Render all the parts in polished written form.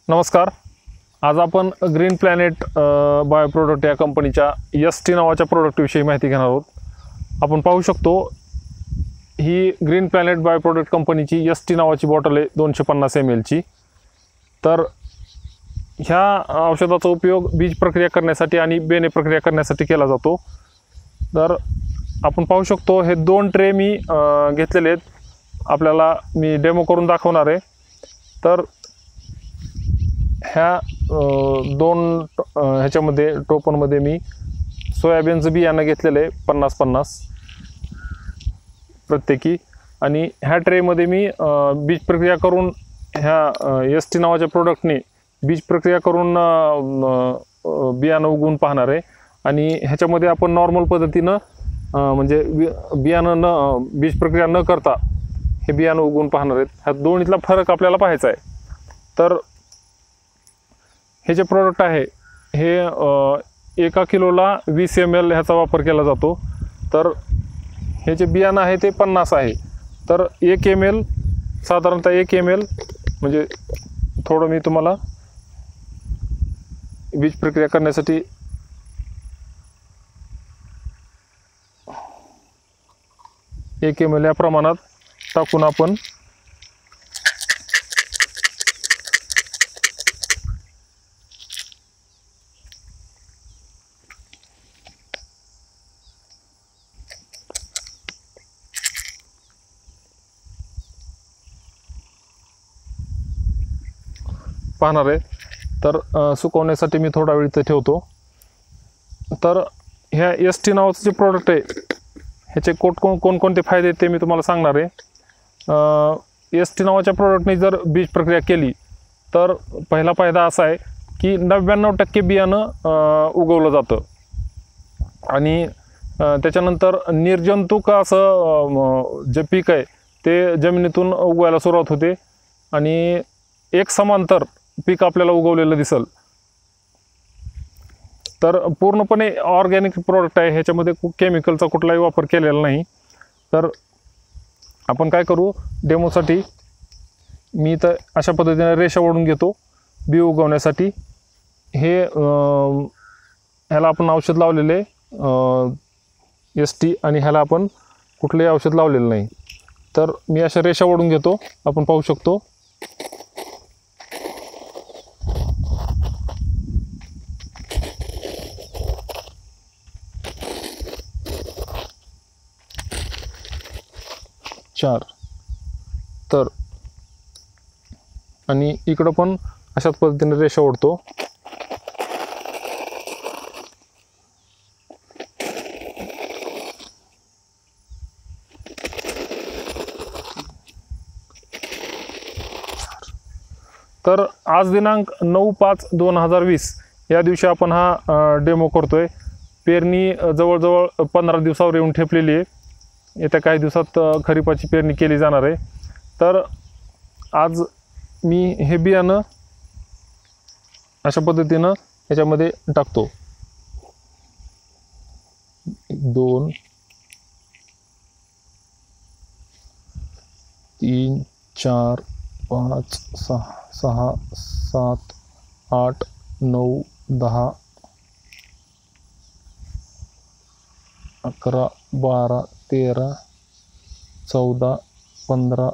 नमस्कार. आज आपण ग्रीन प्लॅनेट बायो प्रोडक्ट या कंपनीच्या ST नावाच्या प्रोडक्टविषयी माहिती घेणार आहोत. आपण पाहू शकतो ही ग्रीन प्लॅनेट बायो प्रोडक्ट कंपनीची ST नावाची बॉटल आहे 250 ml ची. तर ह्या औषधाचा उपयोग बीज प्रक्रिया करण्यासाठी आणि बेणे प्रक्रिया करण्यासाठी केला जातो. तर आपण पाहू शकतो हे 2 ट्रे मी घेतलेले आहेत. आपल्याला मी डेमो करून दाखवणार आहे. तर ह्या 2 ह्याच्यामध्ये टोपनमध्ये मी सोयाबीनचं बियाणं घेतलेलं आहे 50-50 प्रत्येकी. आणि ह्या ट्रेमध्ये मी बीज प्रक्रिया करून ह्या ST नावाच्या प्रोडक्टने बीज प्रक्रिया करून बियाणं उगवून पाहणार आहे. आणि ह्याच्यामध्ये आपण नॉर्मल पद्धतीनं म्हणजे बियाणं बीज प्रक्रिया न करता हे बियाणं उगवून पाहणार आहेत. ह्या दोन्हीतला फरक आपल्याला पाहायचा आहे. तर हे जे प्रोडक्ट आहे हे 1 किलोला 20 ml ह्याचा वापर केला जातो. तर हे जे बियाणं आहे ते 50 आहे. तर 1 ml साधारणतः 1 ml म्हणजे थोडं मी तुम्हाला बीज प्रक्रिया करण्यासाठी एक ml या प्रमाणात टाकून आपण पाहणार आहे. तर सुकवण्यासाठी मी थोडा वेळ इथे ठेवतो. तर ह्या ST नावाचं जे प्रोडक्ट आहे ह्याचे कोणकोणते फायदे आहेत ते मी तुम्हाला सांगणार आहे. ST नावाच्या प्रोडक्टने जर बीज प्रक्रिया केली तर पहिला फायदा असा आहे की 99% बियाणं उगवलं जातं. आणि त्याच्यानंतर निर्जंतुक असं जे पीक आहे ते जमिनीतून उगवायला सुरुवात होते आणि एक समांतर पीक आपल्याला उगवलेलं दिसल. तर पूर्णपणे ऑर्गॅनिक प्रोडक्ट आहे. ह्याच्यामध्ये केमिकलचा कुठलाही वापर केलेला नाही. तर आपण काय करू, डेमोसाठी मी तर अशा पद्धतीने रेषा ओढून घेतो बी उगवण्यासाठी. हे ह्याला आपण औषध लावलेले ST आणि ह्याला आपण कुठलेही औषध लावलेलं नाही. तर मी अशा रेषा ओढून घेतो. आपण पाहू शकतो चार. तर आणि इकडं पण अशाच पद्धतीने रेषा ओढतो. तर आज दिनांक 9/5/2020 या दिवशी आपण हा डेमो करतोय. पेरणी जवळजवळ 15 दिवसावर येऊन ठेपलेली आहे. येत्या काही दिवसात खरीपाची पेरणी केली जाणार आहे. तर आज मी हे बियाणं अशा पद्धतीनं ह्याच्यामध्ये टाकतो. 2 3 4 5 6 6 7 8 9 10 11 12 13 14 15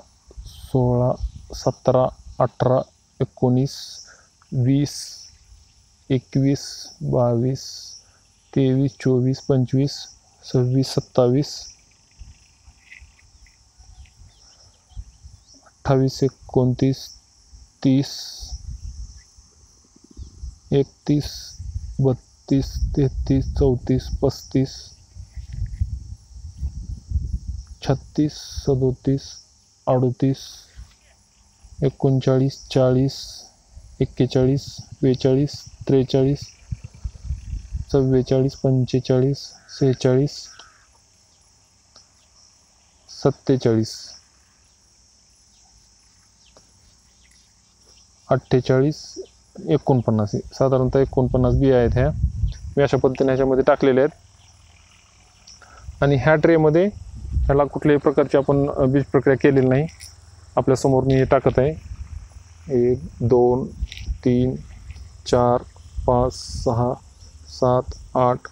16 17 18 19 20 21 22 23 24 25 26 27 28 29 30 31 32 33 34 35 36 37 38 39 40 41 42 43 44 45 46 47 48 49 साधारणतः 49 बिया आहेत. ह्या मी अशा पद्धतीने ह्याच्यामध्ये टाकलेल्या आहेत. आणि ह्या ट्रेमध्ये ह्याला कुठल्याही प्रकारची आपण बीज प्रक्रिया केलेली नाही. आपल्यासमोर मी हे टाकत आहे. 1 2 3 4 5 6 7 8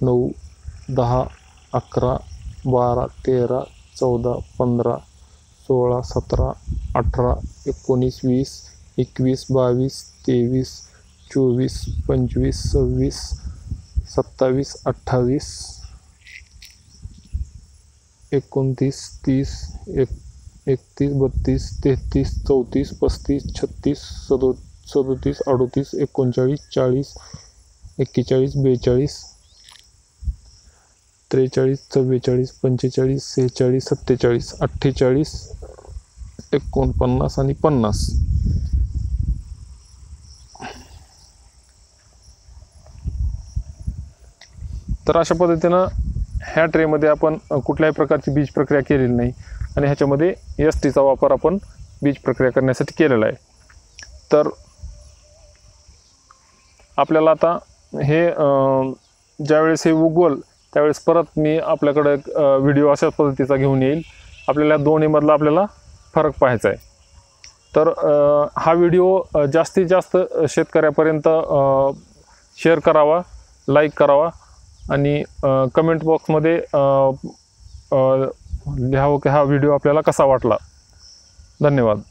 9 10 11 12 13 14 15 16 17 18 19 20 21 22 23 24 25 26 27 28 29 30 31 32 33 34 35 36 37 38 39 40 41 42 43 44 45 46 47 48 49 आणि 50. तर अशा पद्धतीनं ह्या ट्रेमध्ये आपण कुठल्याही प्रकारची बीज प्रक्रिया केलेली नाही आणि ह्याच्यामध्ये STचा वापर आपण बीज प्रक्रिया करण्यासाठी केलेला आहे. तर आपल्याला आता हे ज्यावेळेस हे उगवल त्यावेळेस परत मी आपल्याकडे एक व्हिडिओ अशा पद्धतीचा घेऊन येईल. आपल्याला दोन्हीमधला आपल्याला फरक पाहायचा आहे. तर हा व्हिडिओ जास्तीत जास्त शेतकऱ्यापर्यंत शेअर करावा, लाईक करावा आणि कमेंट बॉक्समध्ये लिहावं की हा व्हिडिओ आपल्याला कसा वाटला. धन्यवाद.